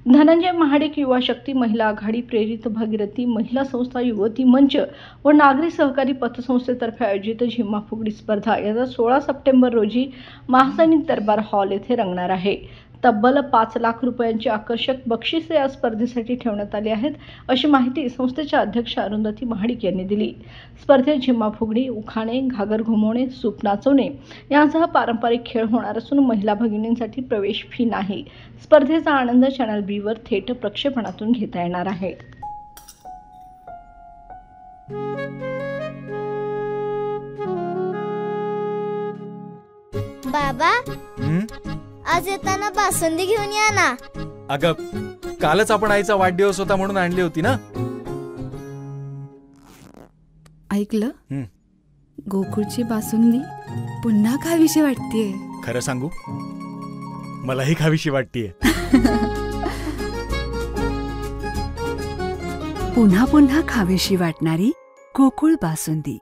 धनंजय महाडिक युवा शक्ती, महिला आघाडी, प्रेरित भागीरथी, महिला संस्था, युवती मंच व नागरी सहकारी पतसंस्थेतर्फे आयोजित झिम्मा फुगडी स्पर्धा याचा 16 सप्टेंबर रोजी महासैनिक दरबार हॉल येथे रंगणार आहे। तब्बल 5 लाख रुपयांची आकर्षक बक्षिसे या स्पर्धेसाठी ठेवण्यात आली आहेत, अशी माहिती संस्थेच्या अध्यक्ष अरुंधती महाडिक यांनी दिली। स्पर्धेत झिम्मा फुगडी, उखाणे, घागर घुमवणे, सूप नाचवणे यांसह पारंपरिक खेळ होणार असून महिला भगिनींसाठी प्रवेश फी नाही। स्पर्धेचा आनंद चॅनल बी वर थेट प्रक्षेपणातून घेता येणार आहे। बाबा, आज येताना बासुंदी घेऊन या ना। अगं, कालच आपण आईचा वाढदिवस होता म्हणून आणली होती ना। ऐकलं, गोकुळची बासुंदी पुन्हा खावीशी वाटतेय। खरं सांगू, मलाही खावीशी वाटतेय। पुन्हा पुन्हा खावीशी वाटणारी गोकुळ बासुंदी।